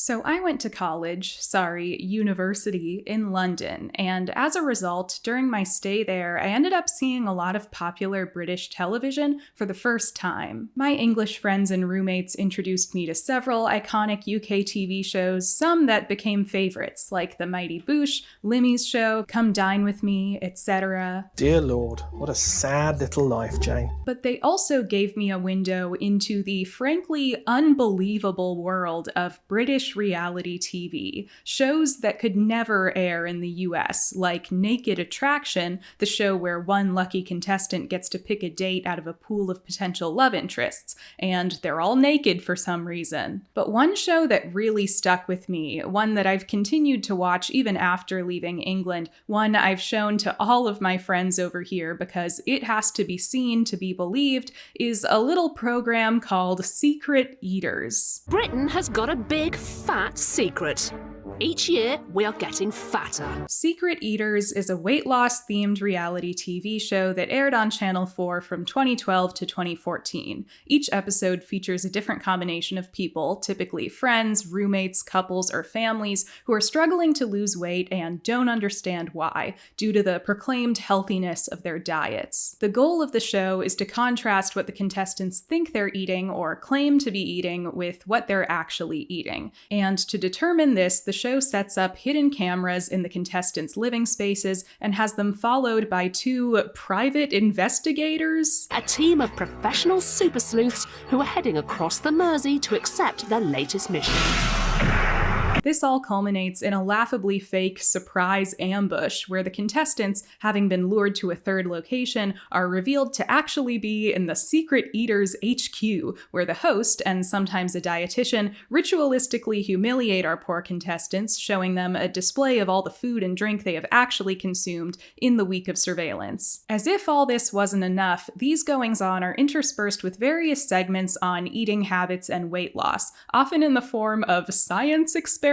So I went to university in London, and as a result, during my stay there, I ended up seeing a lot of popular British television for the first time. My English friends and roommates introduced me to several iconic UK TV shows, some that became favorites, like The Mighty Boosh, Limmy's Show, Come Dine With Me, etc. Dear Lord, what a sad little life, Jane. But they also gave me a window into the frankly unbelievable world of British reality TV, shows that could never air in the US, like Naked Attraction, the show where one lucky contestant gets to pick a date out of a pool of potential love interests, and they're all naked for some reason. But one show that really stuck with me, one that I've continued to watch even after leaving England, one I've shown to all of my friends over here because it has to be seen to be believed, is a little program called Secret Eaters. Britain has got a big, fat secret. Each year, we are getting fatter. Secret Eaters is a weight loss themed reality TV show that aired on Channel 4 from 2012 to 2014. Each episode features a different combination of people, typically friends, roommates, couples, or families, who are struggling to lose weight and don't understand why, due to the proclaimed healthiness of their diets. The goal of the show is to contrast what the contestants think they're eating or claim to be eating with what they're actually eating. And to determine this, the show sets up hidden cameras in the contestants' living spaces and has them followed by two private investigators. A team of professional super sleuths who are heading across the Mersey to accept their latest mission. This all culminates in a laughably fake surprise ambush where the contestants, having been lured to a third location, are revealed to actually be in the Secret Eaters HQ, where the host, and sometimes a dietitian, ritualistically humiliate our poor contestants, showing them a display of all the food and drink they have actually consumed in the week of surveillance. As if all this wasn't enough, these goings-on are interspersed with various segments on eating habits and weight loss, often in the form of science experiments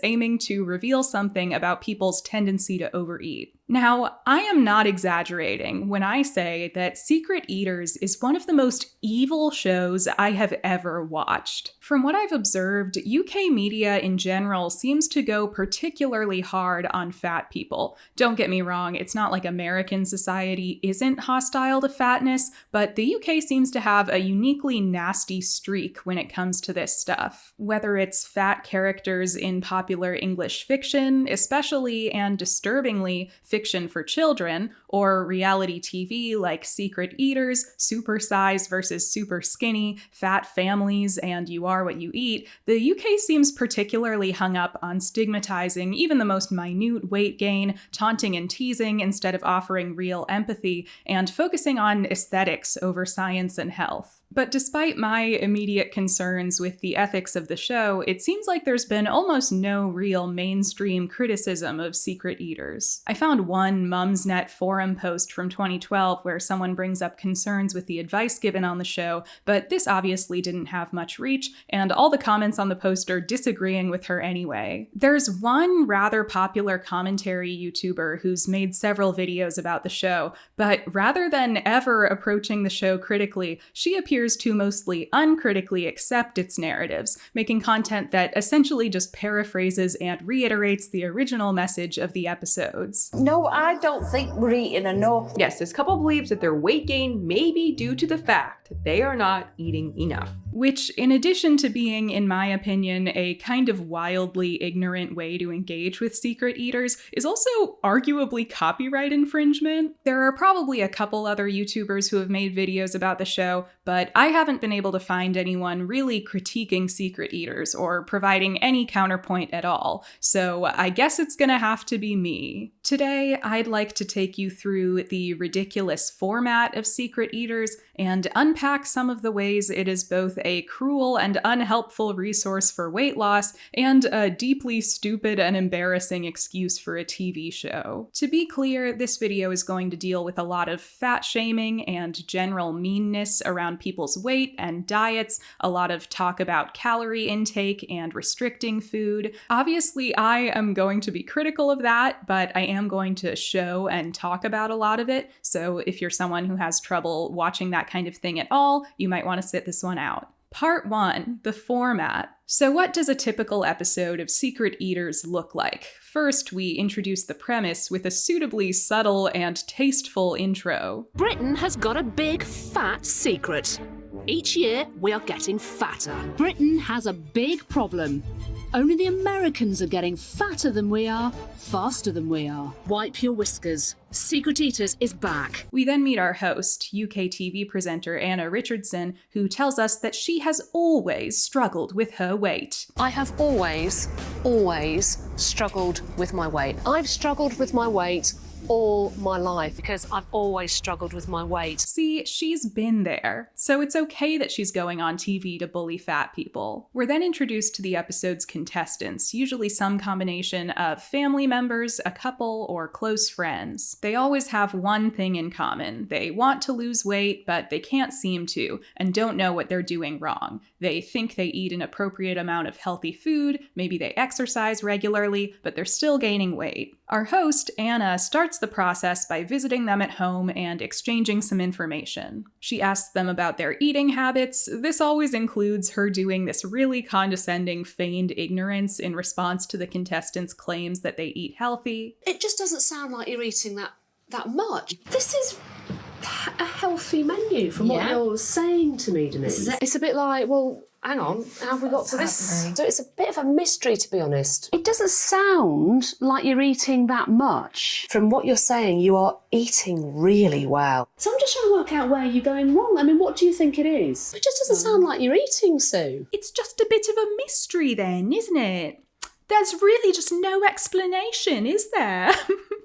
aiming to reveal something about people's tendency to overeat. Now, I am not exaggerating when I say that Secret Eaters is one of the most evil shows I have ever watched. From what I've observed, UK media in general seems to go particularly hard on fat people. Don't get me wrong, it's not like American society isn't hostile to fatness, but the UK seems to have a uniquely nasty streak when it comes to this stuff. Whether it's fat characters in popular English fiction, especially and disturbingly fiction for children, or reality TV like Secret Eaters, Super Size versus Super Skinny, Fat Families, and You Are What You Eat, the UK seems particularly hung up on stigmatizing even the most minute weight gain, taunting and teasing instead of offering real empathy, and focusing on aesthetics over science and health. But despite my immediate concerns with the ethics of the show, it seems like there's been almost no real mainstream criticism of Secret Eaters. I found one Mumsnet forum post from 2012 where someone brings up concerns with the advice given on the show, but this obviously didn't have much reach, and all the comments on the post are disagreeing with her anyway. There's one rather popular commentary YouTuber who's made several videos about the show, but rather than ever approaching the show critically, she appears to mostly uncritically accept its narratives, making content that essentially just paraphrases and reiterates the original message of the episodes. No, I don't think we're eating enough. Yes, this couple believes that their weight gain may be due to the fact they are not eating enough. Which, in addition to being, in my opinion, a kind of wildly ignorant way to engage with Secret Eaters, is also arguably copyright infringement. There are probably a couple other YouTubers who have made videos about the show, but I haven't been able to find anyone really critiquing Secret Eaters or providing any counterpoint at all, so I guess it's gonna have to be me. Today, I'd like to take you through the ridiculous format of Secret Eaters and unpack some of the ways it is both a cruel and unhelpful resource for weight loss and a deeply stupid and embarrassing excuse for a TV show. To be clear, this video is going to deal with a lot of fat shaming and general meanness around people's weight and diets, a lot of talk about calorie intake and restricting food. Obviously, I am going to be critical of that, but I am going to show and talk about a lot of it, so if you're someone who has trouble watching that kind of thing at all, you might want to sit this one out. Part 1, the format. So what does a typical episode of Secret Eaters look like? First, we introduce the premise with a suitably subtle and tasteful intro. Britain has got a big, fat secret. Each year, we are getting fatter. Britain has a big problem. Only the Americans are getting fatter than we are, faster than we are. Wipe your whiskers. Secret Eaters is back. We then meet our host, UK TV presenter Anna Richardson, who tells us that she has always struggled with her weight. I have always struggled with my weight. I've struggled with my weight all my life because I've always struggled with my weight. See, she's been there, so it's okay that she's going on TV to bully fat people. We're then introduced to the episode's contestants, usually some combination of family members, a couple, or close friends. They always have one thing in common. They want to lose weight, but they can't seem to, and don't know what they're doing wrong. They think they eat an appropriate amount of healthy food, maybe they exercise regularly, but they're still gaining weight. Our host, Anna, starts the process by visiting them at home and exchanging some information. She asks them about their eating habits. This always includes her doing this really condescending, feigned ignorance in response to the contestants' claims that they eat healthy. It just doesn't sound like you're eating that much. This is a healthy menu from what you're saying to me, Denise. It's a bit like, well, hang on, how have we got to this? So it's a bit of a mystery, to be honest. It doesn't sound like you're eating that much. From what you're saying, you are eating really well. So I'm just trying to work out where you're going wrong. I mean, what do you think it is? It just doesn't sound like you're eating, Sue. It's just a bit of a mystery then, isn't it? There's really just no explanation, is there?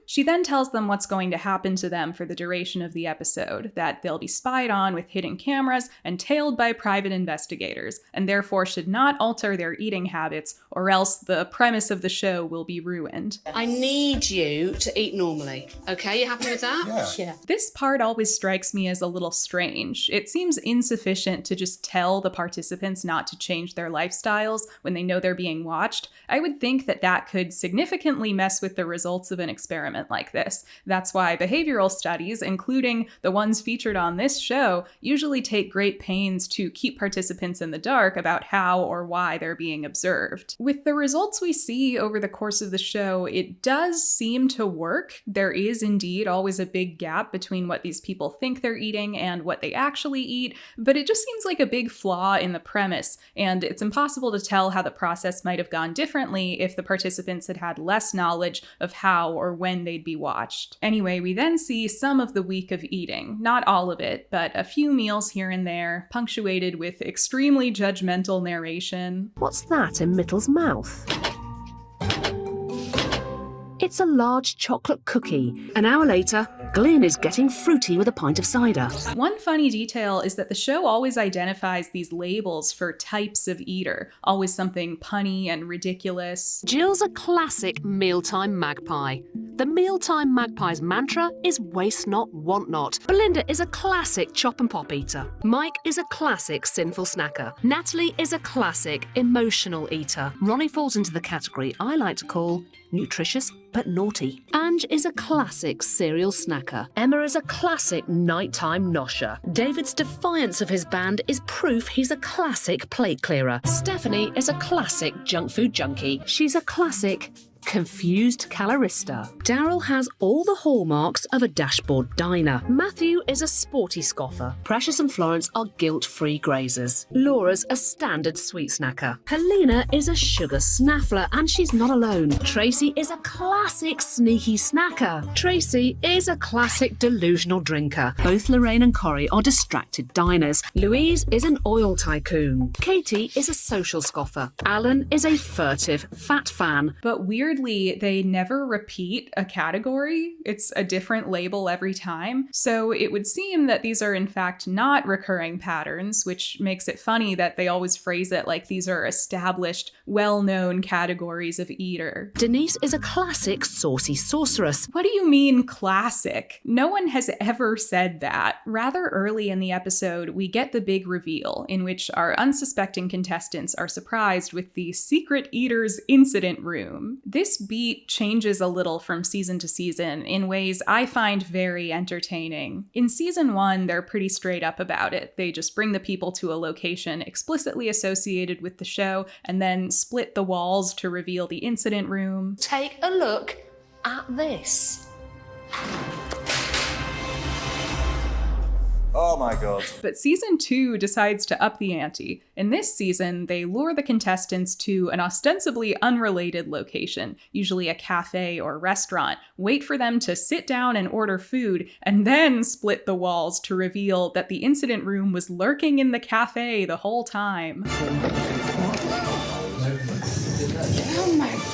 She then tells them what's going to happen to them for the duration of the episode, that they'll be spied on with hidden cameras and tailed by private investigators, and therefore should not alter their eating habits, or else the premise of the show will be ruined. I need you to eat normally. Okay, you happy with that? Yeah. This part always strikes me as a little strange. It seems insufficient to just tell the participants not to change their lifestyles when they know they're being watched. I would think that that could significantly mess with the results of an experiment like this. That's why behavioral studies, including the ones featured on this show, usually take great pains to keep participants in the dark about how or why they're being observed. With the results we see over the course of the show, it does seem to work. There is indeed always a big gap between what these people think they're eating and what they actually eat, but it just seems like a big flaw in the premise, and it's impossible to tell how the process might have gone differently if the participants had had less knowledge of how or when they'd be watched. Anyway, we then see some of the week of eating. Not all of it, but a few meals here and there, punctuated with extremely judgmental narration. What's that in Mittle's mouth? It's a large chocolate cookie. An hour later, Glyn is getting fruity with a pint of cider. One funny detail is that the show always identifies these labels for types of eater, always something punny and ridiculous. Jill's a classic mealtime magpie. The mealtime magpie's mantra is waste not, want not. Belinda is a classic chop and pop eater. Mike is a classic sinful snacker. Natalie is a classic emotional eater. Ronnie falls into the category I like to call nutritious but naughty. Ange is a classic cereal snacker. Emma is a classic nighttime nosher. David's defiance of his band is proof he's a classic plate clearer. Stephanie is a classic junk food junkie. She's a classic confused calorista. Daryl has all the hallmarks of a dashboard diner. Matthew is a sporty scoffer. Precious and Florence are guilt-free grazers. Laura's a standard sweet snacker. Helena is a sugar snaffler, and she's not alone. Tracy is a classic sneaky snacker. Tracy is a classic delusional drinker. Both Lorraine and Corrie are distracted diners. Louise is an oil tycoon. Katie is a social scoffer. Alan is a furtive fat fan. But weirdly, they never repeat a category. It's a different label every time. So it would seem that these are in fact not recurring patterns, which makes it funny that they always phrase it like these are established, well-known categories of eater. Denise is a classic saucy sorceress. What do you mean classic? No one has ever said that. Rather early in the episode, we get the big reveal in which our unsuspecting contestants are surprised with the secret eaters incident room. This beat changes a little from season to season in ways I find very entertaining. In season 1, they're pretty straight up about it. They just bring the people to a location explicitly associated with the show and then split the walls to reveal the incident room. Take a look at this. Oh my god. But season 2 decides to up the ante. In this season, they lure the contestants to an ostensibly unrelated location, usually a cafe or restaurant, wait for them to sit down and order food, and then split the walls to reveal that the incident room was lurking in the cafe the whole time. Oh my God.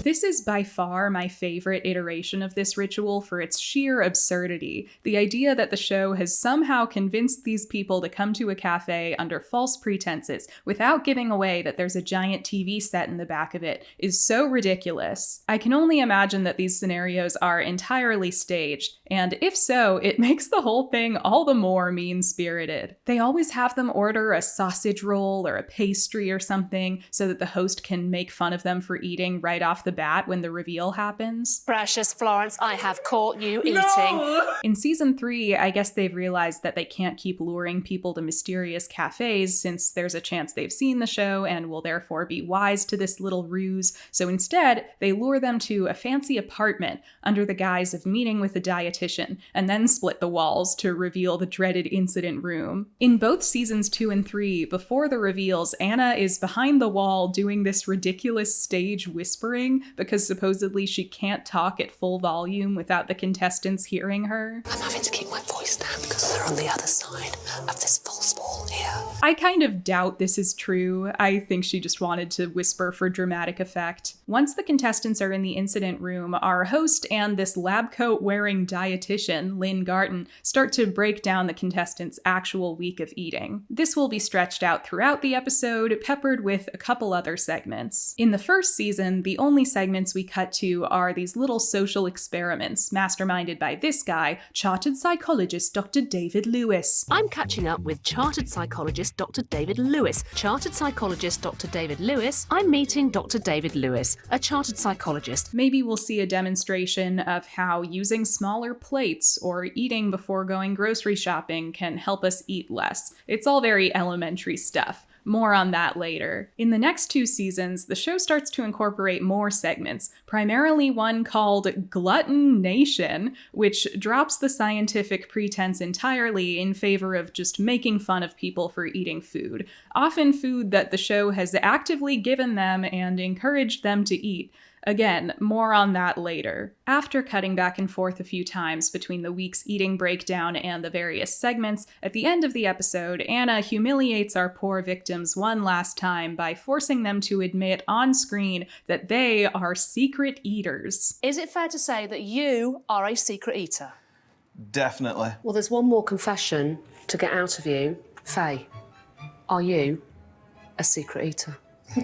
This is by far my favorite iteration of this ritual for its sheer absurdity. The idea that the show has somehow convinced these people to come to a cafe under false pretenses without giving away that there's a giant TV set in the back of it is so ridiculous. I can only imagine that these scenarios are entirely staged, and if so, it makes the whole thing all the more mean-spirited. They always have them order a sausage roll or a pastry or something so that the host can make fun of them for eating right off the bat when the reveal happens. Precious Florence, I have caught you eating. In season 3, I guess they've realized that they can't keep luring people to mysterious cafes since there's a chance they've seen the show and will therefore be wise to this little ruse. So instead, they lure them to a fancy apartment under the guise of meeting with a dietitian and then split the walls to reveal the dreaded incident room. In both seasons 2 and 3, before the reveals, Anna is behind the wall doing this ridiculous stage whispering because supposedly she can't talk at full volume without the contestants hearing her. I'm having to keep my voice down because they're on the other side of this false wall here. I kind of doubt this is true. I think she just wanted to whisper for dramatic effect. Once the contestants are in the incident room, our host and this lab coat wearing dietitian, Lynn Garton, start to break down the contestants' actual week of eating. This will be stretched out throughout the episode, peppered with a couple other segments. In the first season, the only segments we cut to are these little social experiments masterminded by this guy, chartered psychologist Dr. David Lewis. I'm catching up with chartered psychologist Dr. David Lewis. Chartered psychologist Dr. David Lewis. I'm meeting Dr. David Lewis, a chartered psychologist. Maybe we'll see a demonstration of how using smaller plates or eating before going grocery shopping can help us eat less. It's all very elementary stuff. More on that later. In the next 2 seasons, the show starts to incorporate more segments, primarily one called Glutton Nation, which drops the scientific pretense entirely in favor of just making fun of people for eating food, often food that the show has actively given them and encouraged them to eat. Again, more on that later. After cutting back and forth a few times between the week's eating breakdown and the various segments, at the end of the episode, Anna humiliates our poor victims one last time by forcing them to admit on screen that they are secret eaters. Is it fair to say that you are a secret eater? Definitely. Well, there's one more confession to get out of you. Faye, are you a secret eater?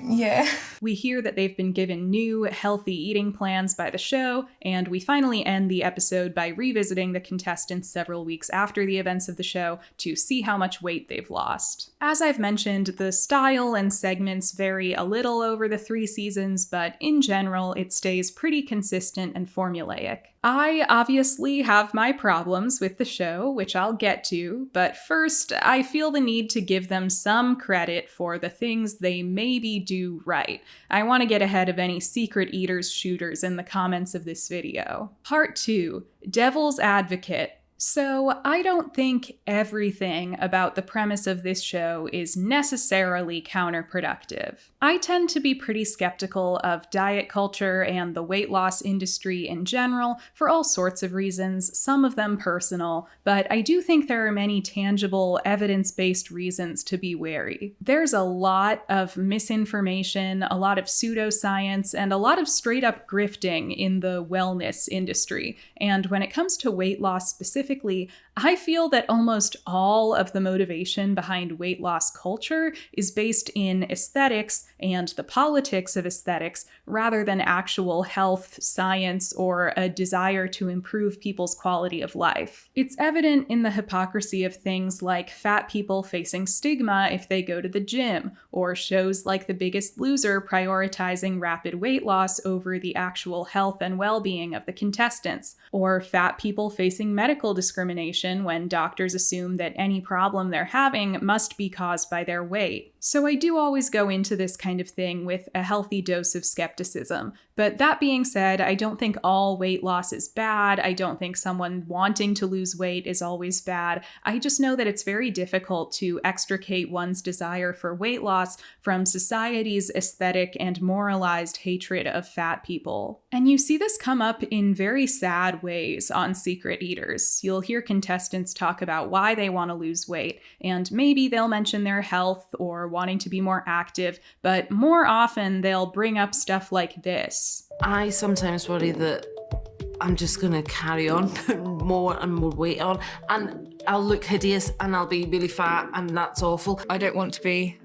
Yeah. We hear that they've been given new, healthy eating plans by the show, and we finally end the episode by revisiting the contestants several weeks after the events of the show to see how much weight they've lost. As I've mentioned, the style and segments vary a little over the 3 seasons, but in general, it stays pretty consistent and formulaic. I obviously have my problems with the show, which I'll get to, but first, I feel the need to give them some credit for the things they maybe do right. I want to get ahead of any secret eaters shooters in the comments of this video. Part 2, Devil's Advocate. So, I don't think everything about the premise of this show is necessarily counterproductive. I tend to be pretty skeptical of diet culture and the weight loss industry in general for all sorts of reasons, some of them personal, but I do think there are many tangible, evidence-based reasons to be wary. There's a lot of misinformation, a lot of pseudoscience, and a lot of straight-up grifting in the wellness industry, and when it comes to weight loss specifically, I feel that almost all of the motivation behind weight loss culture is based in aesthetics and the politics of aesthetics rather than actual health, science, or a desire to improve people's quality of life. It's evident in the hypocrisy of things like fat people facing stigma if they go to the gym, or shows like The Biggest Loser prioritizing rapid weight loss over the actual health and well-being of the contestants, or fat people facing medical discrimination when doctors assume that any problem they're having must be caused by their weight. So I do always go into this kind of thing with a healthy dose of skepticism. But that being said, I don't think all weight loss is bad. I don't think someone wanting to lose weight is always bad. I just know that it's very difficult to extricate one's desire for weight loss from society's aesthetic and moralized hatred of fat people. And you see this come up in very sad ways on Secret Eaters. You'll hear contestants talk about why they want to lose weight, and maybe they'll mention their health or wanting to be more active, but more often they'll bring up stuff like this. I sometimes worry that I'm just going to carry on, put more and more weight on, and I'll look hideous and I'll be really fat, and that's awful. I don't want to be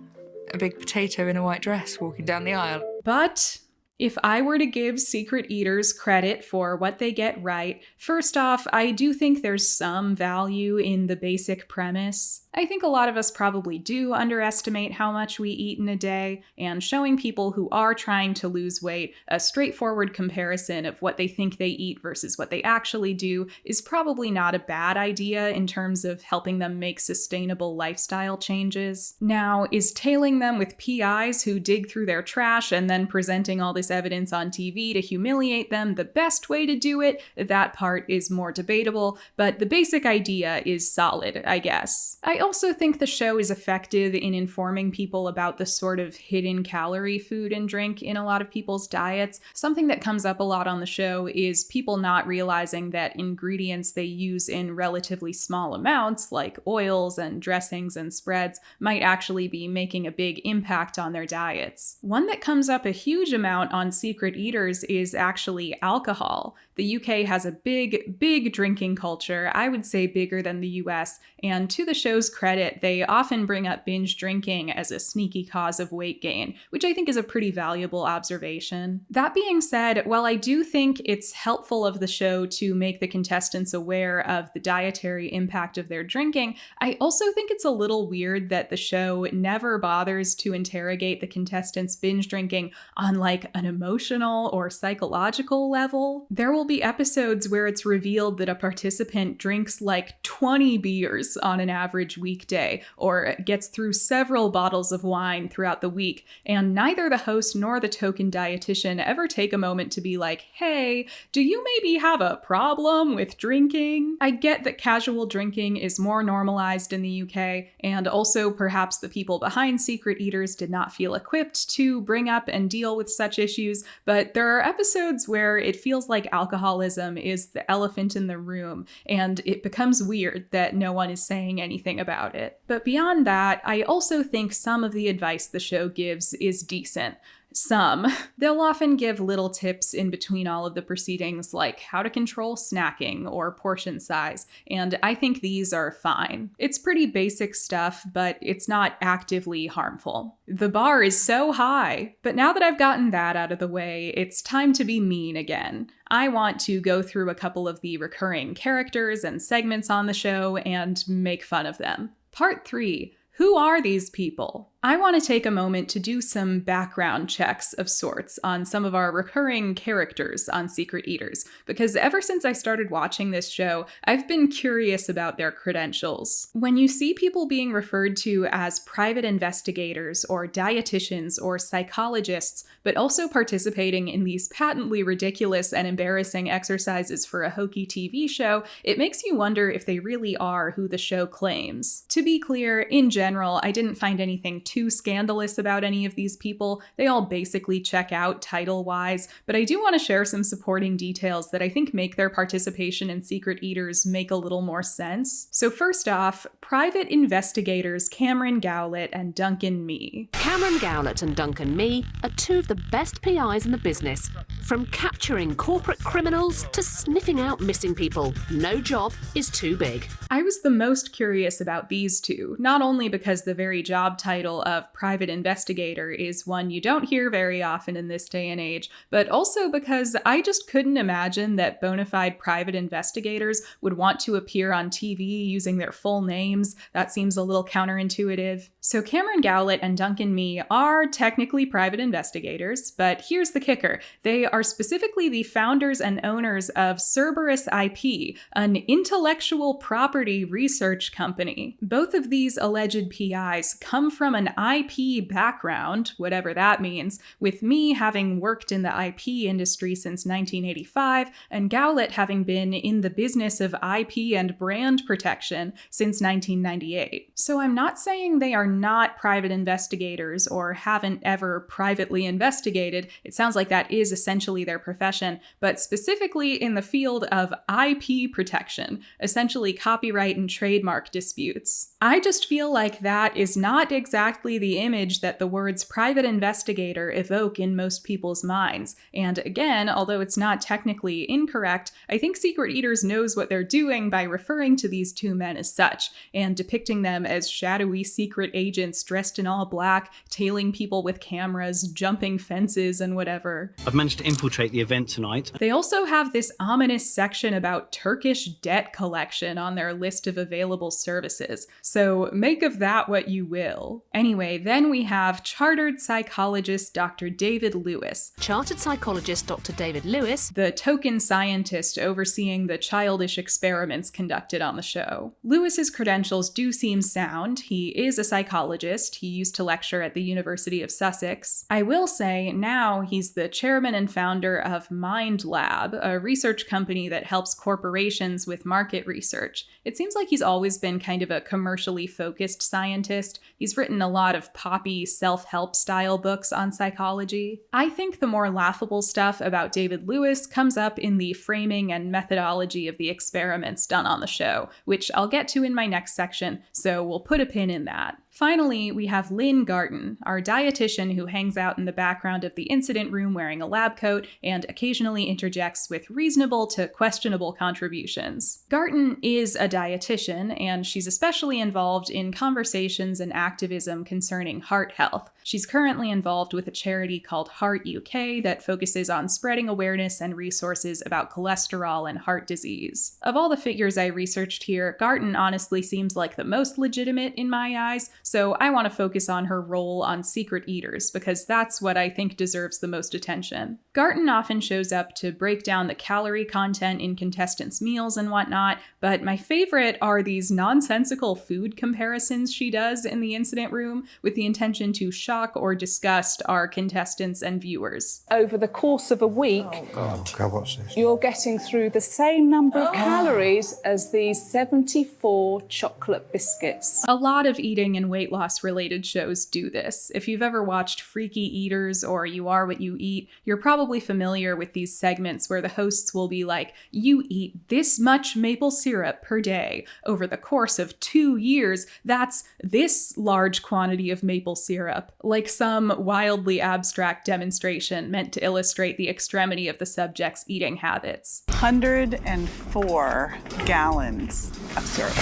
a big potato in a white dress walking down the aisle. But if I were to give Secret Eaters credit for what they get right, first off, I do think there's some value in the basic premise. I think a lot of us probably do underestimate how much we eat in a day, and showing people who are trying to lose weight a straightforward comparison of what they think they eat versus what they actually do is probably not a bad idea in terms of helping them make sustainable lifestyle changes. Now, is tailing them with PIs who dig through their trash and then presenting all this evidence on TV to humiliate them the best way to do it? That part is more debatable, but the basic idea is solid, I guess. I also think the show is effective in informing people about the sort of hidden calorie food and drink in a lot of people's diets. Something that comes up a lot on the show is people not realizing that ingredients they use in relatively small amounts, like oils and dressings and spreads, might actually be making a big impact on their diets. One that comes up a huge amount on Secret Eaters is actually alcohol. The UK has a big drinking culture, I would say bigger than the US, and to the show's credit, they often bring up binge drinking as a sneaky cause of weight gain, which I think is a pretty valuable observation. That being said, while I do think it's helpful of the show to make the contestants aware of the dietary impact of their drinking, I also think it's a little weird that the show never bothers to interrogate the contestants' binge drinking on like an emotional or psychological level. There will be episodes where it's revealed that a participant drinks like 20 beers on an average weekday, or gets through several bottles of wine throughout the week, and neither the host nor the token dietitian ever take a moment to be like, hey, do you maybe have a problem with drinking? I get that casual drinking is more normalized in the UK, and also perhaps the people behind Secret Eaters did not feel equipped to bring up and deal with such issues, but there are episodes where it feels like alcoholism is the elephant in the room, and it becomes weird that no one is saying anything about it. But beyond that, I also think some of the advice the show gives is decent. Some. They'll often give little tips in between all of the proceedings, like how to control snacking or portion size, and I think these are fine. It's pretty basic stuff, but it's not actively harmful. The bar is so high. But now that I've gotten that out of the way, it's time to be mean again. I want to go through a couple of the recurring characters and segments on the show and make fun of them. Part 3. Who are these people? I want to take a moment to do some background checks of sorts on some of our recurring characters on Secret Eaters, because ever since I started watching this show, I've been curious about their credentials. When you see people being referred to as private investigators or dietitians or psychologists, but also participating in these patently ridiculous and embarrassing exercises for a hokey TV show, it makes you wonder if they really are who the show claims. To be clear, in general, I didn't find anything too scandalous about any of these people. They all basically check out title-wise, but I do want to share some supporting details that I think make their participation in Secret Eaters make a little more sense. So first off, private investigators Cameron Gowlett and Duncan Mee. Cameron Gowlett and Duncan Mee are two of the best PIs in the business. From capturing corporate criminals to sniffing out missing people, no job is too big. I was the most curious about these two, not only because the very job title of private investigator is one you don't hear very often in this day and age, but also because I just couldn't imagine that bona fide private investigators would want to appear on TV using their full names. That seems a little counterintuitive. So Cameron Gowlett and Duncan Mee are technically private investigators, but here's the kicker. They are specifically the founders and owners of Cerberus IP, an intellectual property research company. Both of these alleged PIs come from an IP background, whatever that means, with Mee having worked in the IP industry since 1985 and Gowlett having been in the business of IP and brand protection since 1998. So I'm not saying they are not private investigators or haven't ever privately investigated. It sounds like that is essentially their profession, but specifically in the field of IP protection, essentially copyright and trademark disputes. I just feel like that is not exactly the image that the words private investigator evoke in most people's minds. And again, although it's not technically incorrect, I think Secret Eaters knows what they're doing by referring to these two men as such, and depicting them as shadowy secret agents dressed in all black, tailing people with cameras, jumping fences, and whatever. I've managed to infiltrate the event tonight. They also have this ominous section about Turkish debt collection on their list of available services, so make of that what you will. Anyway, then we have chartered psychologist Dr. David Lewis. Chartered psychologist Dr. David Lewis, The token scientist overseeing the childish experiments conducted on the show. Lewis's credentials do seem sound. He is a psychologist. He used to lecture at the University of Sussex. I will say now he's the chairman and founder of Mind Lab, a research company that helps corporations with market research. It seems like he's always been kind of a commercially focused scientist. He's written a lot of poppy self-help style books on psychology. I think the more laughable stuff about David Lewis comes up in the framing and methodology of the experiments done on the show, which I'll get to in my next section, so we'll put a pin in that. Finally, we have Lynn Garton, our dietitian who hangs out in the background of the incident room wearing a lab coat and occasionally interjects with reasonable to questionable contributions. Garton is a dietitian, and she's especially involved in conversations and activism concerning heart health. She's currently involved with a charity called Heart UK that focuses on spreading awareness and resources about cholesterol and heart disease. Of all the figures I researched here, Garton honestly seems like the most legitimate in my eyes, so I want to focus on her role on Secret Eaters because that's what I think deserves the most attention. Garton often shows up to break down the calorie content in contestants' meals and whatnot, but my favorite are these nonsensical food comparisons she does in the incident room with the intention to shock or disgust our contestants and viewers. Over the course of a week, What's this? you're getting through the same number of calories as these 74 chocolate biscuits. A lot of eating and weight loss related shows do this. If you've ever watched Freaky Eaters or You Are What You Eat, you're probably familiar with these segments where the hosts will be like, you eat this much maple syrup per day. Over the course of 2 years, that's this large quantity of maple syrup. Like some wildly abstract demonstration meant to illustrate the extremity of the subject's eating habits. 104 gallons of syrup.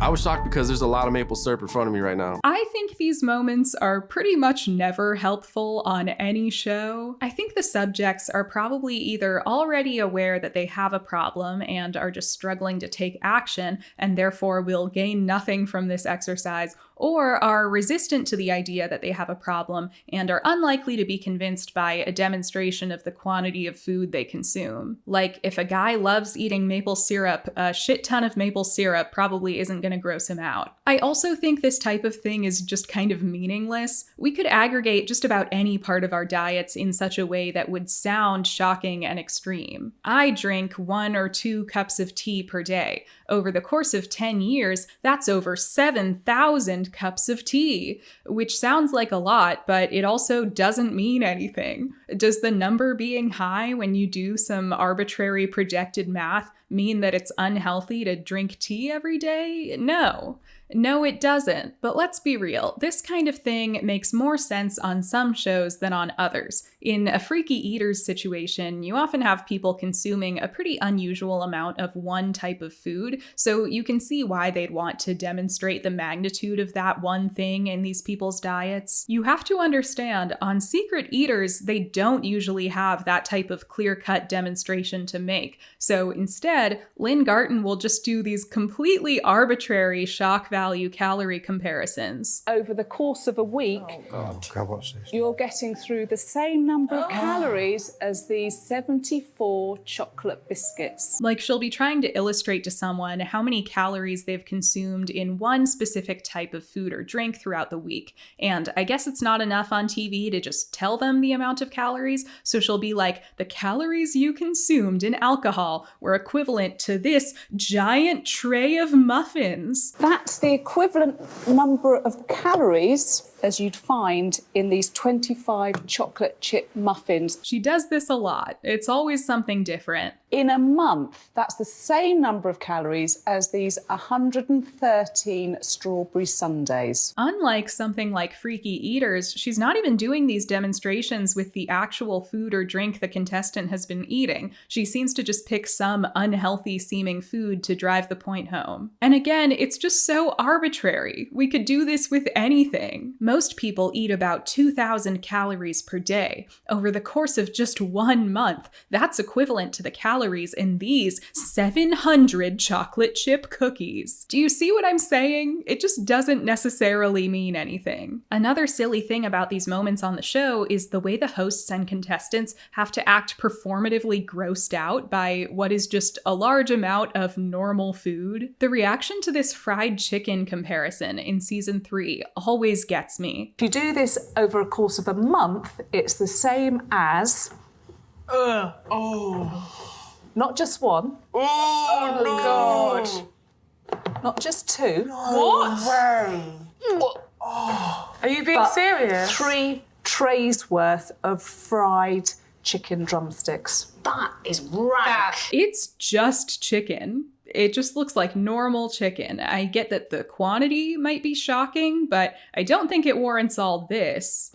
I was shocked because there's a lot of maple syrup in front of me right now. I think these moments are pretty much never helpful on any show. I think the subjects are probably either already aware that they have a problem and are just struggling to take action and therefore will gain nothing from this exercise, or are resistant to the idea that they have a problem and are unlikely to be convinced by a demonstration of the quantity of food they consume. Like, if a guy loves eating maple syrup, a shit ton of maple syrup probably isn't going to gross him out. I also think this type of thing is just kind of meaningless. We could aggregate just about any part of our diets in such a way that would sound shocking and extreme. I drink 1 or 2 cups of tea per day. Over the course of 10 years, that's over 7,000 cups of tea, which sounds like a lot, but it also doesn't mean anything. Does the number being high when you do some arbitrary projected math mean that it's unhealthy to drink tea every day? No. No, it doesn't. But let's be real, this kind of thing makes more sense on some shows than on others. In a freaky eaters situation, you often have people consuming a pretty unusual amount of one type of food, so you can see why they'd want to demonstrate the magnitude of that one thing in these people's diets. You have to understand, on Secret Eaters, they don't usually have that type of clear-cut demonstration to make. So instead, Lynn Garton will just do these completely arbitrary shock value calorie comparisons. Over the course of a week, what's this? you're getting through the same number of calories as these 74 chocolate biscuits. Like, she'll be trying to illustrate to someone how many calories they've consumed in one specific type of food or drink throughout the week. And I guess it's not enough on TV to just tell them the amount of calories, so she'll be like, the calories you consumed in alcohol were equivalent to this giant tray of muffins. That's the equivalent number of calories as you'd find in these 25 chocolate chip muffins. She does this a lot. It's always something different. In a month, that's the same number of calories as these 113 strawberry sundaes. Unlike something like Freaky Eaters, she's not even doing these demonstrations with the actual food or drink the contestant has been eating. She seems to just pick some unhealthy seeming food to drive the point home. And again, it's just so arbitrary. We could do this with anything. Most people eat about 2,000 calories per day. Over the course of just 1 month, that's equivalent to the calories in these 700 chocolate chip cookies. Do you see what I'm saying? It just doesn't necessarily mean anything. Another silly thing about these moments on the show is the way the hosts and contestants have to act performatively grossed out by what is just a large amount of normal food. The reaction to this fried chicken comparison in season 3 always gets me. If you do this over a course of a month, it's the same as... Not just one. God. Not just two. What? Are you being serious? 3 trays worth of fried chicken drumsticks. That is rank. It's just chicken. It just looks like normal chicken. I get that the quantity might be shocking, but I don't think it warrants all this.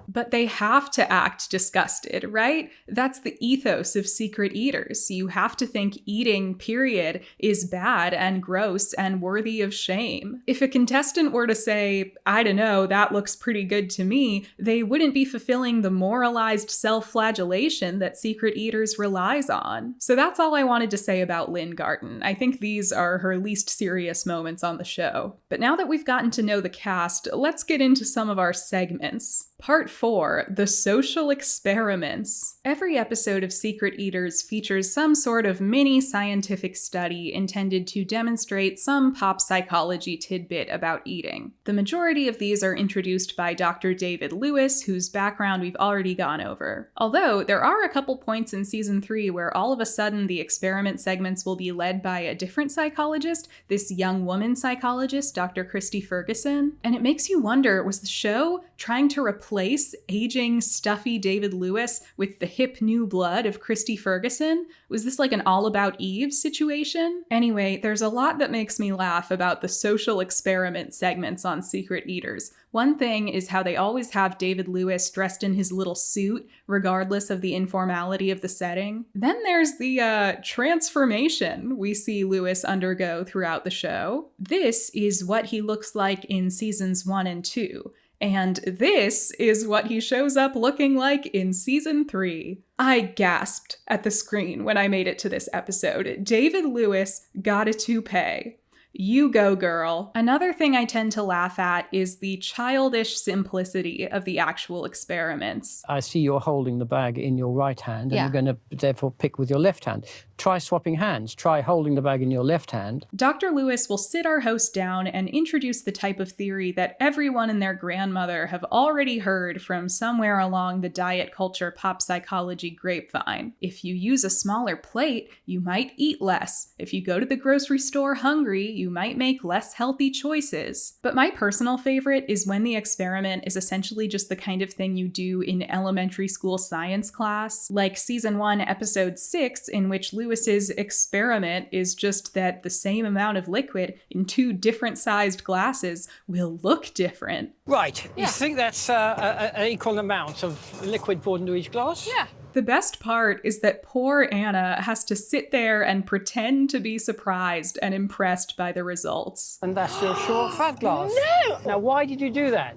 But they have to act disgusted, right? That's the ethos of Secret Eaters. You have to think eating, period, is bad and gross and worthy of shame. If a contestant were to say, I don't know, that looks pretty good to me, they wouldn't be fulfilling the moralized self-flagellation that Secret Eaters relies on. So that's all I wanted to say about Lynn Garton. I think these are her least serious moments on the show. But now that we've gotten to know the cast, let's get into some of our segments. Part 4, The Social Experiments. Every episode of Secret Eaters features some sort of mini scientific study intended to demonstrate some pop psychology tidbit about eating. The majority of these are introduced by Dr. David Lewis, whose background we've already gone over. Although, there are a couple points in season 3 where all of a sudden the experiment segments will be led by a different psychologist, this young woman psychologist, Dr. Christy Ferguson. And it makes you wonder, was the show trying to replace aging, stuffy David Lewis with the hip new blood of Christy Ferguson? Was this like an All About Eve situation? Anyway, there's a lot that makes me laugh about the social experiment segments on Secret Eaters. One thing is how they always have David Lewis dressed in his little suit, regardless of the informality of the setting. Then there's the transformation we see Lewis undergo throughout the show. This is what he looks like in seasons 1 and 2. And this is what he shows up looking like in season 3. I gasped at the screen when I made it to this episode. David Lewis got a toupee. You go, girl. Another thing I tend to laugh at is the childish simplicity of the actual experiments. I see you're holding the bag in your right hand, and you're going to therefore pick with your left hand. Try swapping hands. Try holding the bag in your left hand. Dr. Lewis will sit our host down and introduce the type of theory that everyone and their grandmother have already heard from somewhere along the diet culture pop psychology grapevine. If you use a smaller plate, you might eat less. If you go to the grocery store hungry, you might make less healthy choices. But my personal favorite is when the experiment is essentially just the kind of thing you do in elementary school science class, like season 1, episode 6, in which Lewis's experiment is just that the same amount of liquid in 2 different sized glasses will look different. Right, you think that's an equal amount of liquid poured into each glass? Yeah. The best part is that poor Anna has to sit there and pretend to be surprised and impressed by the results. And that's your short fat glass. No! Now, why did you do that?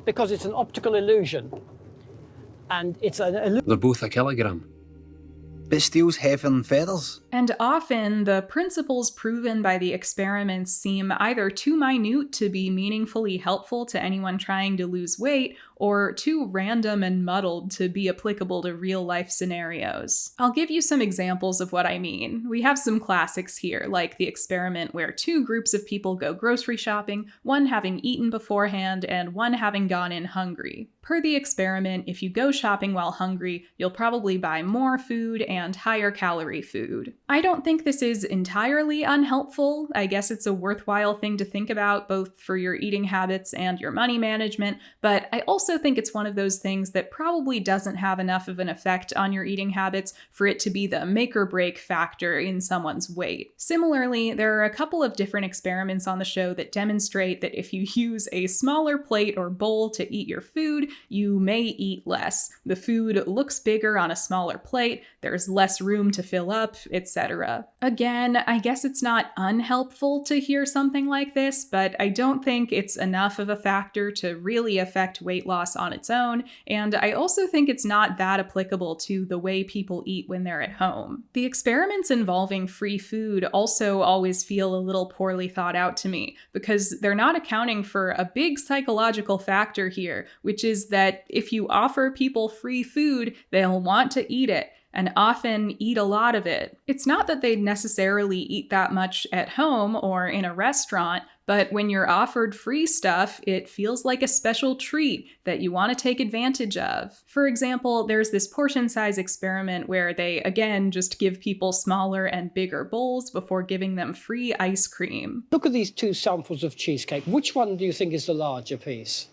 Because it's an optical illusion. And it's an illusion. They're both a kilogram. But steel's heavier than feathers. And often, the principles proven by the experiments seem either too minute to be meaningfully helpful to anyone trying to lose weight, or too random and muddled to be applicable to real-life scenarios. I'll give you some examples of what I mean. We have some classics here, like the experiment where 2 groups of people go grocery shopping, one having eaten beforehand and one having gone in hungry. Per the experiment, if you go shopping while hungry, you'll probably buy more food and higher calorie food. I don't think this is entirely unhelpful. I guess it's a worthwhile thing to think about, both for your eating habits and your money management, but I also think it's one of those things that probably doesn't have enough of an effect on your eating habits for it to be the make or break factor in someone's weight. Similarly, there are a couple of different experiments on the show that demonstrate that if you use a smaller plate or bowl to eat your food, you may eat less. The food looks bigger on a smaller plate, there's less room to fill up, etc. Again, I guess it's not unhelpful to hear something like this, but I don't think it's enough of a factor to really affect weight loss on its own, and I also think it's not that applicable to the way people eat when they're at home. The experiments involving free food also always feel a little poorly thought out to me, because they're not accounting for a big psychological factor here, which is that if you offer people free food, they'll want to eat it, and often eat a lot of it. It's not that they'd necessarily eat that much at home or in a restaurant, but when you're offered free stuff, it feels like a special treat that you want to take advantage of. For example, there's this portion size experiment where they, again, just give people smaller and bigger bowls before giving them free ice cream. Look at these 2 samples of cheesecake. Which one do you think is the larger piece?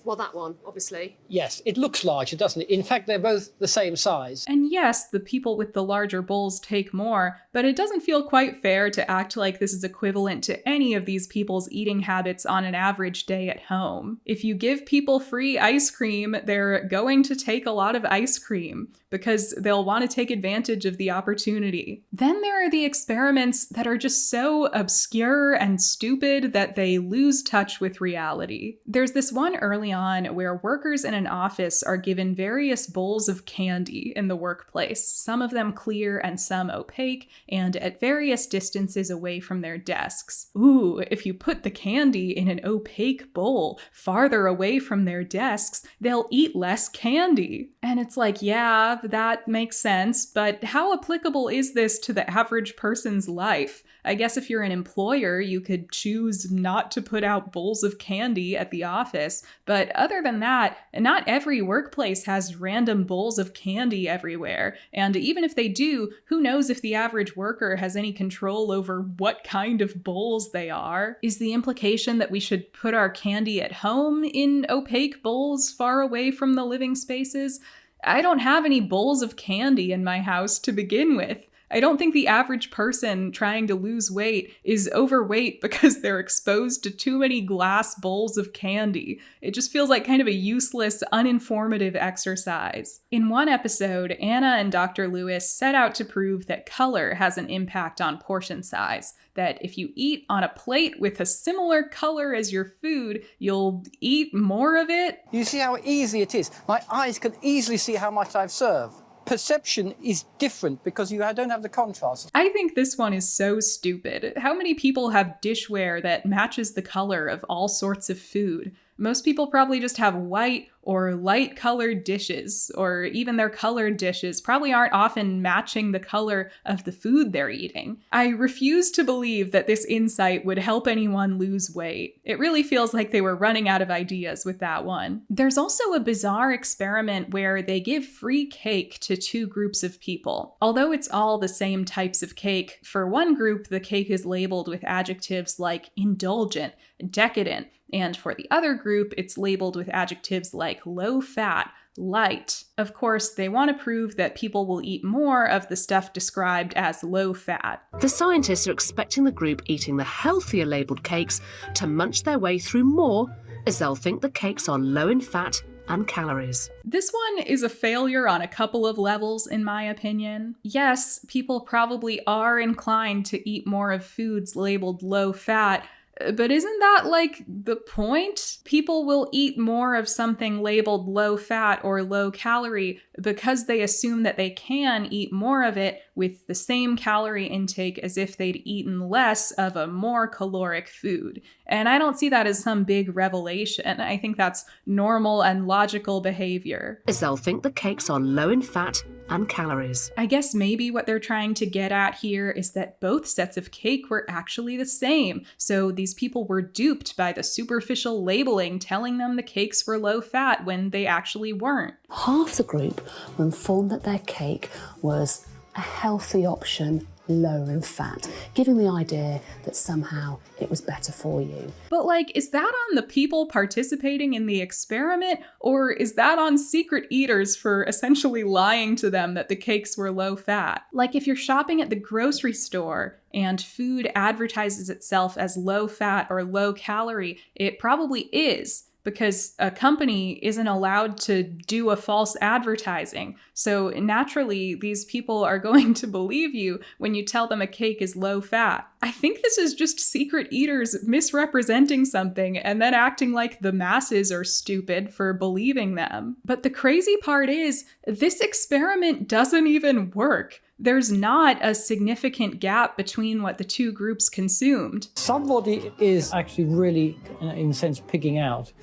Well, that one, obviously. Yes, it looks larger, doesn't it? In fact, they're both the same size. And yes, the people with the larger bowls take more, but it doesn't feel quite fair to act like this is equivalent to any of these people's eating habits on an average day at home. If you give people free ice cream, they're going to take a lot of ice cream because they'll want to take advantage of the opportunity. Then there are the experiments that are just so obscure and stupid that they lose touch with reality. There's this one early on where workers in an office are given various bowls of candy in the workplace, some of them clear and some opaque, and at various distances away from their desks. Ooh, if you put the candy in an opaque bowl farther away from their desks, they'll eat less candy. And it's like, yeah, that makes sense, but how applicable is this to the average person's life? I guess if you're an employer, you could choose not to put out bowls of candy at the office, but other than that, not every workplace has random bowls of candy everywhere, and even if they do, who knows if the average worker has any control over what kind of bowls they are? Is the implication that we should put our candy at home in opaque bowls far away from the living spaces? I don't have any bowls of candy in my house to begin with. I don't think the average person trying to lose weight is overweight because they're exposed to too many glass bowls of candy. It just feels like kind of a useless, uninformative exercise. In one episode, Anna and Dr. Lewis set out to prove that color has an impact on portion size, that if you eat on a plate with a similar color as your food, you'll eat more of it. You see how easy it is? My eyes can easily see how much I've served. Perception is different because you don't have the contrast. I think this one is so stupid. How many people have dishware that matches the color of all sorts of food? Most people probably just have white or light colored dishes, or even their colored dishes probably aren't often matching the color of the food they're eating. I refuse to believe that this insight would help anyone lose weight. It really feels like they were running out of ideas with that one. There's also a bizarre experiment where they give free cake to two groups of people. Although it's all the same types of cake, for one group the cake is labeled with adjectives like indulgent, decadent, and for the other group, it's labeled with adjectives like low fat, light. Of course, they want to prove that people will eat more of the stuff described as low fat. The scientists are expecting the group eating the healthier labelled cakes to munch their way through more, as they'll think the cakes are low in fat and calories. This one is a failure on a couple of levels, in my opinion. Yes, people probably are inclined to eat more of foods labeled low fat, but isn't that like the point? People will eat more of something labeled low fat or low calorie because they assume that they can eat more of it with the same calorie intake as if they'd eaten less of a more caloric food. And I don't see that as some big revelation. I think that's normal and logical behavior. As they'll think the cakes are low in fat and calories. I guess maybe what they're trying to get at here is that both sets of cake were actually the same. So these people were duped by the superficial labeling telling them the cakes were low fat when they actually weren't. Half the group were informed that their cake was a healthy option, lower in fat, giving the idea that somehow it was better for you. But is that on the people participating in the experiment, or is that on secret eaters for essentially lying to them that the cakes were low fat? If you're shopping at the grocery store and food advertises itself as low fat or low calorie, it probably is, because a company isn't allowed to do a false advertising. So naturally, these people are going to believe you when you tell them a cake is low fat. I think this is just secret eaters misrepresenting something and then acting like the masses are stupid for believing them. But the crazy part is, this experiment doesn't even work. There's not a significant gap between what the two groups consumed. Somebody is actually really, in a sense, pigging out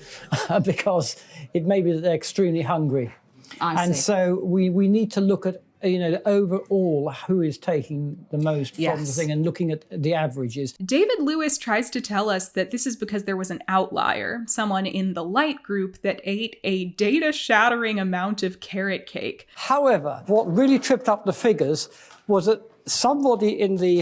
because it may be that they're extremely hungry. I see. So we need to look at overall who is taking the most from the thing and looking at the averages. David Lewis tries to tell us that this is because there was an outlier, someone in the light group that ate a data-shattering amount of carrot cake. However, what really tripped up the figures was that somebody in the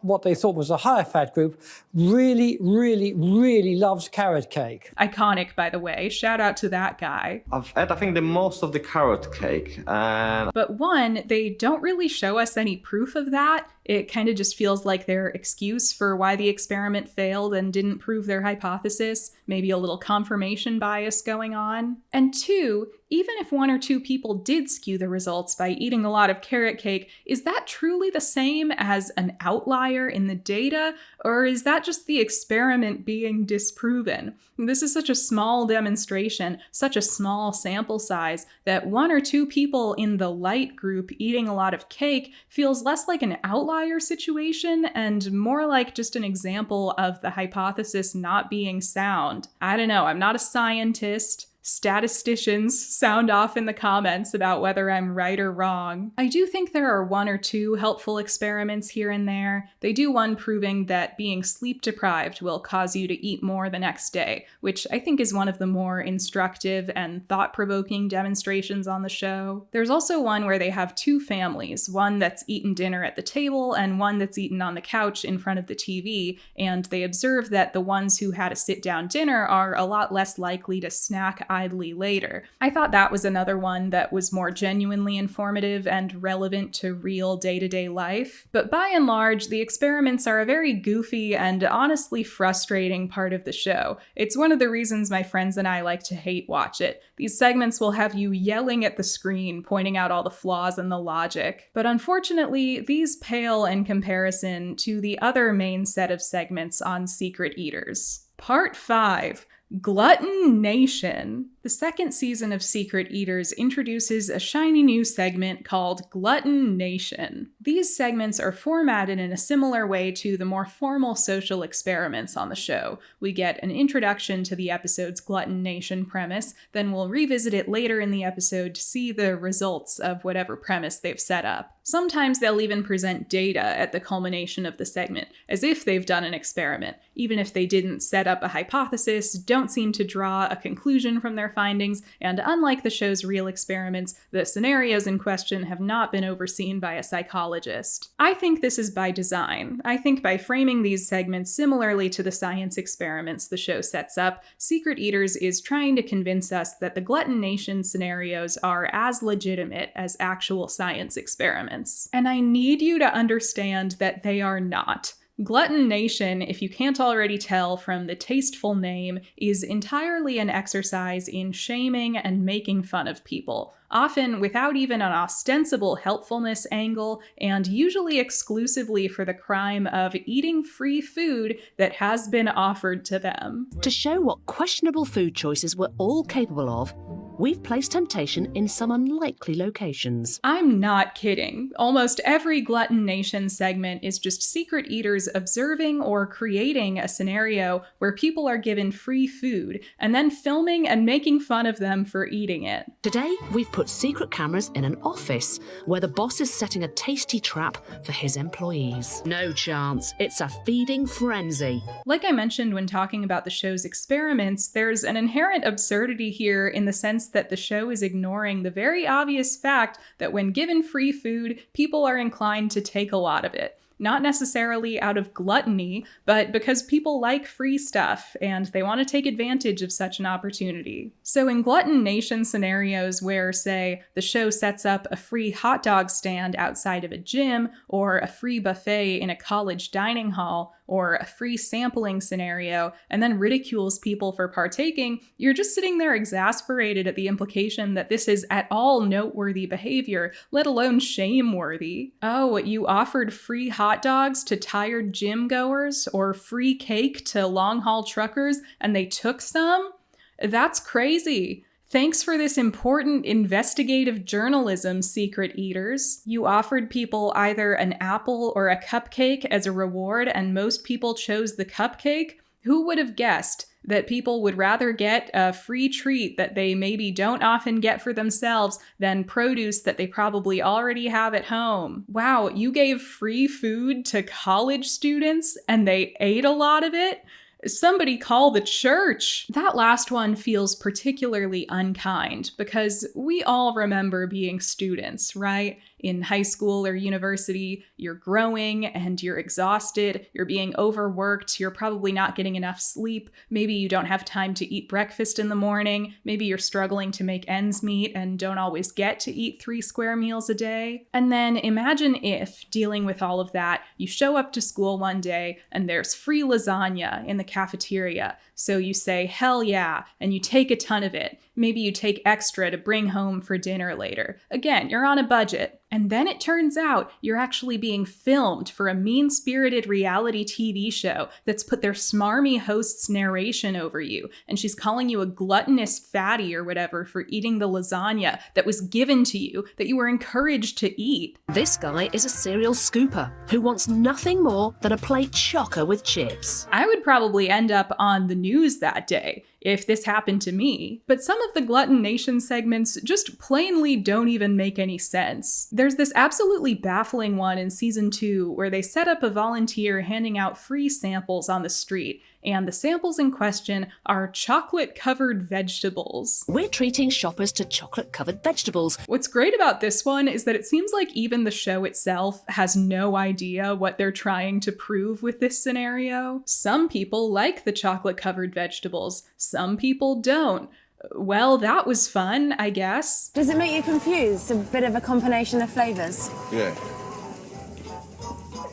what they thought was a higher fat group really, really, really loves carrot cake. Iconic, by the way. Shout out to that guy. I've had, I think, the most of the carrot cake. But one, they don't really show us any proof of that. It kind of just feels like their excuse for why the experiment failed and didn't prove their hypothesis. Maybe a little confirmation bias going on. And two, even if one or two people did skew the results by eating a lot of carrot cake, is that truly the same as an outlier in the data? Or is that just the experiment being disproven? This is such a small demonstration, such a small sample size, that one or two people in the light group eating a lot of cake feels less like an outlier situation and more like just an example of the hypothesis not being sound. I don't know, I'm not a scientist. Statisticians sound off in the comments about whether I'm right or wrong. I do think there are one or two helpful experiments here and there. They do one proving that being sleep deprived will cause you to eat more the next day, which I think is one of the more instructive and thought-provoking demonstrations on the show. There's also one where they have two families, one that's eaten dinner at the table and one that's eaten on the couch in front of the TV, and they observe that the ones who had a sit-down dinner are a lot less likely to snack idly later. I thought that was another one that was more genuinely informative and relevant to real day-to-day life. But by and large, the experiments are a very goofy and honestly frustrating part of the show. It's one of the reasons my friends and I like to hate watch it. These segments will have you yelling at the screen, pointing out all the flaws in the logic. But unfortunately, these pale in comparison to the other main set of segments on Secret Eaters. Part 5. Glutton Nation. The second season of Secret Eaters introduces a shiny new segment called Glutton Nation. These segments are formatted in a similar way to the more formal social experiments on the show. We get an introduction to the episode's Glutton Nation premise, then we'll revisit it later in the episode to see the results of whatever premise they've set up. Sometimes they'll even present data at the culmination of the segment, as if they've done an experiment, even if they didn't set up a hypothesis, don't seem to draw a conclusion from their findings, and unlike the show's real experiments, the scenarios in question have not been overseen by a psychologist. I think this is by design. I think by framing these segments similarly to the science experiments the show sets up, Secret Eaters is trying to convince us that the Glutton Nation scenarios are as legitimate as actual science experiments. And I need you to understand that they are not. Glutton Nation, if you can't already tell from the tasteful name, is entirely an exercise in shaming and making fun of people, often without even an ostensible helpfulness angle, and usually exclusively for the crime of eating free food that has been offered to them. To show what questionable food choices we're all capable of, we've placed temptation in some unlikely locations. I'm not kidding. Almost every Glutton Nation segment is just Secret Eaters observing or creating a scenario where people are given free food, and then filming and making fun of them for eating it. Today, we've put secret cameras in an office where the boss is setting a tasty trap for his employees. No chance. It's a feeding frenzy. Like I mentioned when talking about the show's experiments, there's an inherent absurdity here in the sense that the show is ignoring the very obvious fact that when given free food, people are inclined to take a lot of it. Not necessarily out of gluttony, but because people like free stuff and they want to take advantage of such an opportunity. So in Glutton Nation scenarios where, say, the show sets up a free hot dog stand outside of a gym, or a free buffet in a college dining hall, or a free sampling scenario, and then ridicules people for partaking, you're just sitting there exasperated at the implication that this is at all noteworthy behavior, let alone shame-worthy. Oh, you offered free hot dogs to tired gym goers, or free cake to long-haul truckers, and they took some? That's crazy. Thanks for this important investigative journalism, Secret Eaters. You offered people either an apple or a cupcake as a reward, and most people chose the cupcake? Who would have guessed that people would rather get a free treat that they maybe don't often get for themselves than produce that they probably already have at home? Wow, you gave free food to college students and they ate a lot of it? Somebody call the church. That last one feels particularly unkind because we all remember being students, right? In high school or university, you're growing and you're exhausted, you're being overworked, you're probably not getting enough sleep, maybe you don't have time to eat breakfast in the morning, maybe you're struggling to make ends meet and don't always get to eat 3 square meals a day. And then imagine if, dealing with all of that, you show up to school one day and there's free lasagna in the cafeteria. So you say, hell yeah, and you take a ton of it. Maybe you take extra to bring home for dinner later. Again, you're on a budget. And then it turns out you're actually being filmed for a mean-spirited reality TV show that's put their smarmy host's narration over you, and she's calling you a gluttonous fatty or whatever for eating the lasagna that was given to you, that you were encouraged to eat. This guy is a serial scooper who wants nothing more than a plate chocker with chips. I would probably end up on the news that day if this happened to me, but some of the Glutton Nation segments just plainly don't even make any sense. There's this absolutely baffling one in season 2 where they set up a volunteer handing out free samples on the street, and the samples in question are chocolate-covered vegetables. We're treating shoppers to chocolate-covered vegetables. What's great about this one is that it seems like even the show itself has no idea what they're trying to prove with this scenario. Some people like the chocolate-covered vegetables, some people don't. Well, that was fun, I guess. Does it make you confused? A bit of a combination of flavors? Yeah.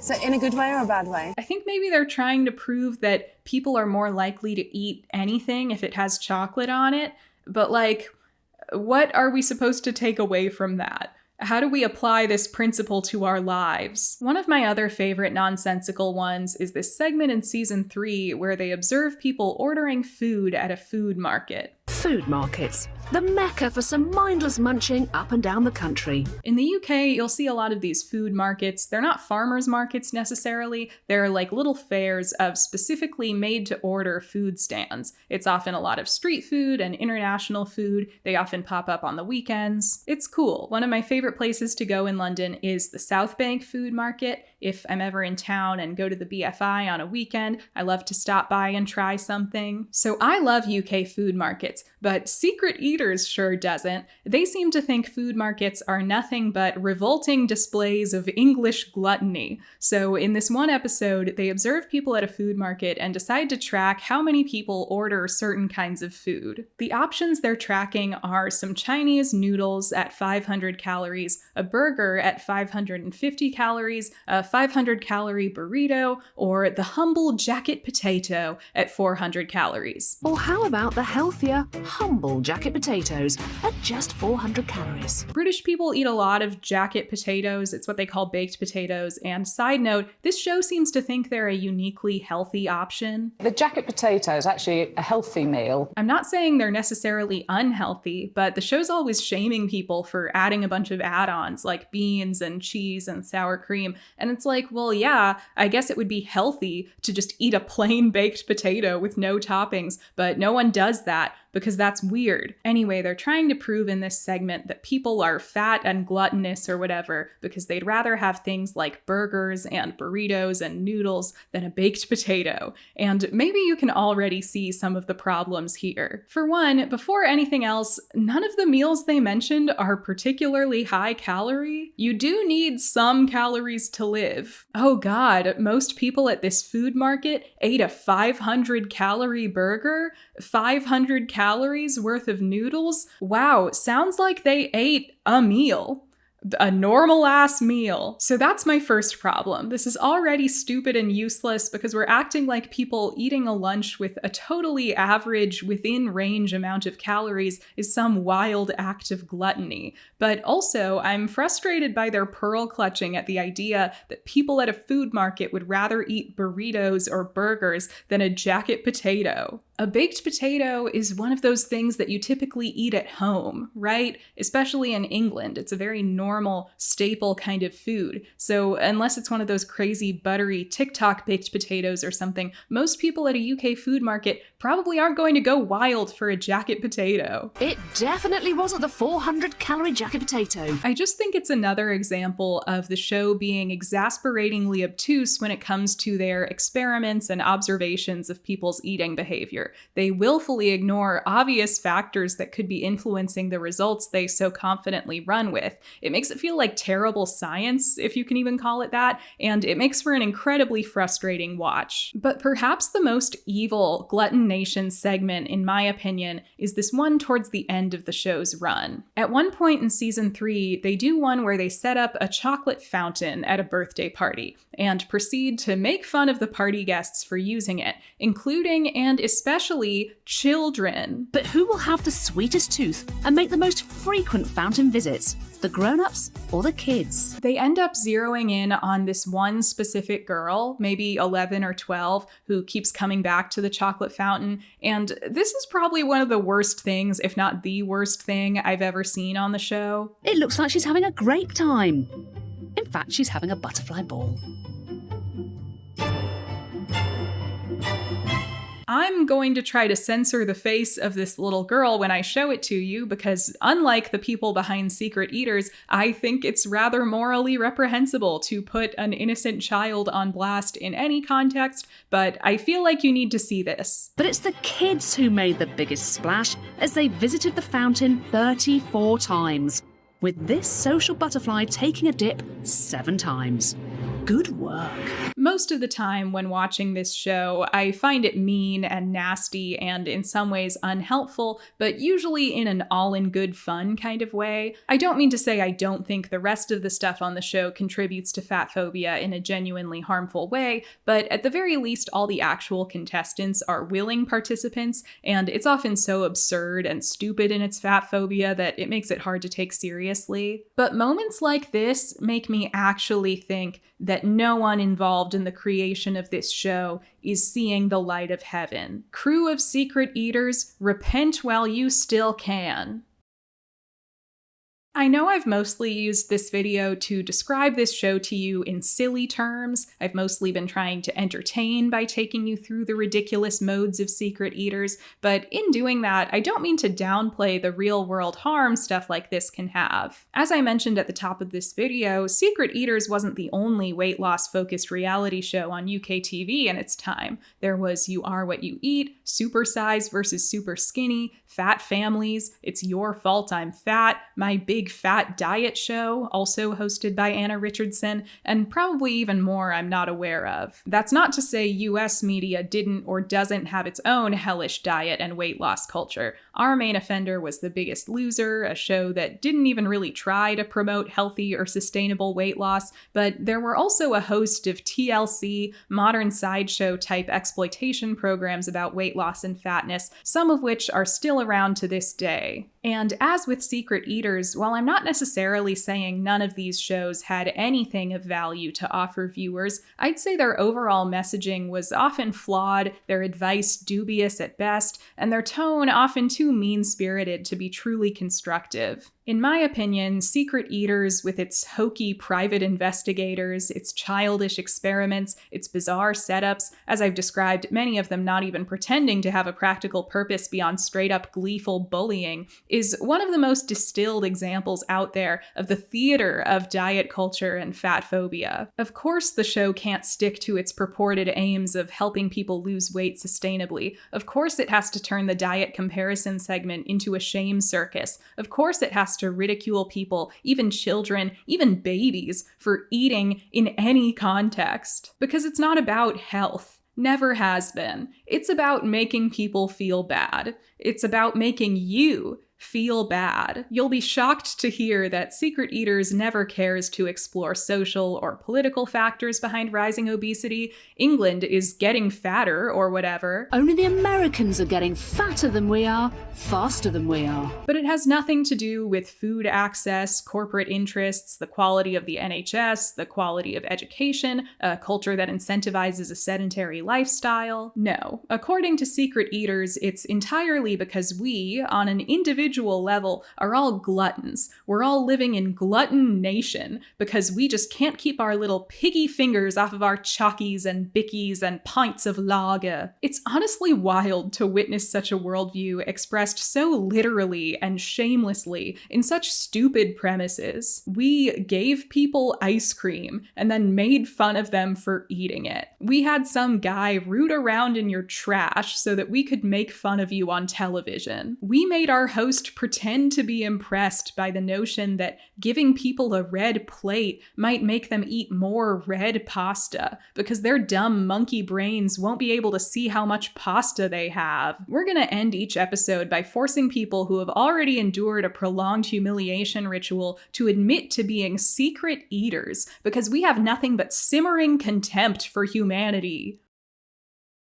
So in a good way or a bad way? I think maybe they're trying to prove that people are more likely to eat anything if it has chocolate on it. But like, what are we supposed to take away from that? How do we apply this principle to our lives? One of my other favorite nonsensical ones is this segment in season 3 where they observe people ordering food at a food market. Food markets, the mecca for some mindless munching up and down the country. In the UK, you'll see a lot of these food markets. They're not farmers markets necessarily. They're like little fairs of specifically made-to-order food stands. It's often a lot of street food and international food. They often pop up on the weekends. It's cool. One of my favorite places to go in London is the South Bank Food Market. If I'm ever in town and go to the BFI on a weekend, I love to stop by and try something. So I love UK food markets, but Secret Eaters sure doesn't. They seem to think food markets are nothing but revolting displays of English gluttony. So in this one episode, they observe people at a food market and decide to track how many people order certain kinds of food. The options they're tracking are some Chinese noodles at 500 calories, a burger at 550 calories, a 500-calorie burrito, or the humble jacket potato at 400 calories. Or how about the healthier, humble jacket potatoes at just 400 calories? British people eat a lot of jacket potatoes. It's what they call baked potatoes. And side note, this show seems to think they're a uniquely healthy option. The jacket potato is actually a healthy meal. I'm not saying they're necessarily unhealthy, but the show's always shaming people for adding a bunch of add-ons like beans and cheese and sour cream. And it's like, well, yeah, I guess it would be healthy to just eat a plain baked potato with no toppings, but no one does that because that's weird. Anyway, they're trying to prove in this segment that people are fat and gluttonous or whatever because they'd rather have things like burgers and burritos and noodles than a baked potato. And maybe you can already see some of the problems here. For one, before anything else, none of the meals they mentioned are particularly high calorie. You do need some calories to live. Oh God, most people at this food market ate a 500 calorie burger, 500 calories worth of noodles. Wow, sounds like they ate a meal. A normal ass meal. So that's my first problem. This is already stupid and useless because we're acting like people eating a lunch with a totally average, within range amount of calories is some wild act of gluttony. But also, I'm frustrated by their pearl clutching at the idea that people at a food market would rather eat burritos or burgers than a jacket potato. A baked potato is one of those things that you typically eat at home, right? Especially in England. It's a very normal, staple kind of food. So unless it's one of those crazy, buttery TikTok baked potatoes or something, most people at a UK food market probably aren't going to go wild for a jacket potato. It definitely wasn't the 400-calorie jacket potato. I just think it's another example of the show being exasperatingly obtuse when it comes to their experiments and observations of people's eating behavior. They willfully ignore obvious factors that could be influencing the results they so confidently run with. It makes it feel like terrible science, if you can even call it that, and it makes for an incredibly frustrating watch. But perhaps the most evil Glutton Nation segment, in my opinion, is this one towards the end of the show's run. At one point in season 3, they do one where they set up a chocolate fountain at a birthday party and proceed to make fun of the party guests for using it, including and especially children. But who will have the sweetest tooth and make the most frequent fountain visits? The grown-ups or the kids? They end up zeroing in on this one specific girl, maybe 11 or 12, who keeps coming back to the chocolate fountain. And this is probably one of the worst things, if not the worst thing I've ever seen on the show. It looks like she's having a great time. In fact, she's having a butterfly ball. I'm going to try to censor the face of this little girl when I show it to you because, unlike the people behind Secret Eaters, I think it's rather morally reprehensible to put an innocent child on blast in any context, but I feel like you need to see this. But it's the kids who made the biggest splash as they visited the fountain 34 times, with this social butterfly taking a dip 7 times. Good work. Most of the time when watching this show, I find it mean and nasty and in some ways unhelpful, but usually in an all-in-good fun kind of way. I don't mean to say I don't think the rest of the stuff on the show contributes to fat phobia in a genuinely harmful way, but at the very least, all the actual contestants are willing participants, and it's often so absurd and stupid in its fat phobia that it makes it hard to take seriously. But moments like this make me actually think that no one involved involved in the creation of this show is seeing the light of heaven. Crew of secret eaters, repent while you still can. I know I've mostly used this video to describe this show to you in silly terms. I've mostly been trying to entertain by taking you through the ridiculous modes of secret eaters, but in doing that, I don't mean to downplay the real-world harm stuff like this can have. As I mentioned at the top of this video, Secret Eaters wasn't the only weight loss-focused reality show on UK TV in its time. There was You Are What You Eat, Super Size vs. Super Skinny, Fat Families, It's Your Fault I'm Fat, My Big Fat Diet Show, also hosted by Anna Richardson, and probably even more I'm not aware of. That's not to say US media didn't or doesn't have its own hellish diet and weight loss culture. Our main offender was The Biggest Loser, a show that didn't even really try to promote healthy or sustainable weight loss, but there were also a host of TLC, modern sideshow type exploitation programs about weight loss and fatness, some of which are still around to this day. And as with Secret Eaters, while I'm not necessarily saying none of these shows had anything of value to offer viewers, I'd say their overall messaging was often flawed, their advice dubious at best, and their tone often too mean-spirited to be truly constructive. In my opinion, Secret Eaters, with its hokey private investigators, its childish experiments, its bizarre setups, as I've described, many of them not even pretending to have a practical purpose beyond straight-up gleeful bullying, is one of the most distilled examples out there of the theater of diet culture and fat phobia. Of course, the show can't stick to its purported aims of helping people lose weight sustainably. Of course, it has to turn the diet comparison segment into a shame circus. Of course, it has to ridicule people, even children, even babies, for eating in any context. Because it's not about health. Never has been. It's about making people feel bad. It's about making you feel bad. You'll be shocked to hear that Secret Eaters never cares to explore social or political factors behind rising obesity. England is getting fatter or whatever. Only the Americans are getting fatter than we are, faster than we are. But it has nothing to do with food access, corporate interests, the quality of the NHS, the quality of education, a culture that incentivizes a sedentary lifestyle. No. According to Secret Eaters, it's entirely because we, on an individual level, are all gluttons. We're all living in Glutton Nation because we just can't keep our little piggy fingers off of our chalkies and bickies and pints of lager. It's honestly wild to witness such a worldview expressed so literally and shamelessly in such stupid premises. We gave people ice cream and then made fun of them for eating it. We had some guy root around in your trash so that we could make fun of you on television. We made our host pretend to be impressed by the notion that giving people a red plate might make them eat more red pasta because their dumb monkey brains won't be able to see how much pasta they have. We're gonna end each episode by forcing people who have already endured a prolonged humiliation ritual to admit to being secret eaters because we have nothing but simmering contempt for humanity.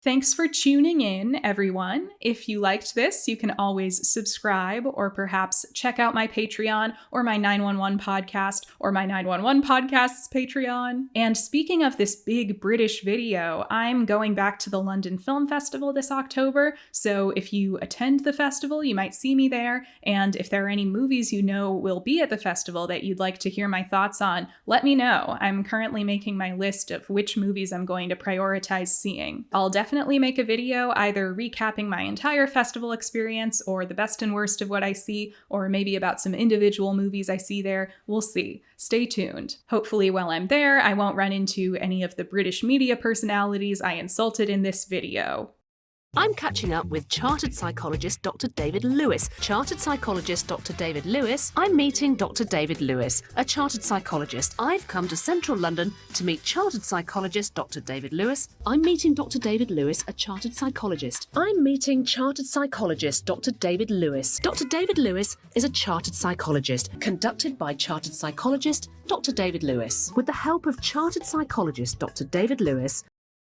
Thanks for tuning in, everyone. If you liked this, you can always subscribe or perhaps check out my Patreon or my 911 podcast or my 911 podcast's Patreon. And speaking of this big British video, I'm going back to the London Film Festival this October, so if you attend the festival, you might see me there, and if there are any movies you know will be at the festival that you'd like to hear my thoughts on, let me know. I'm currently making my list of which movies I'm going to prioritize seeing. I'll definitely make a video either recapping my entire festival experience or the best and worst of what I see, or maybe about some individual movies I see there. We'll see. Stay tuned. Hopefully while I'm there, I won't run into any of the British media personalities I insulted in this video. I'm catching up with chartered psychologist Dr. David Lewis. Chartered psychologist Dr. David Lewis. I'm meeting Dr. David Lewis, a chartered psychologist. I've come to central London to meet chartered psychologist Dr. David Lewis. I'm meeting Dr. David Lewis, a chartered psychologist. I'm meeting chartered psychologist Dr. David Lewis. Dr. David Lewis is a chartered psychologist, conducted by chartered psychologist Dr. David Lewis. With the help of chartered psychologist Dr. David Lewis,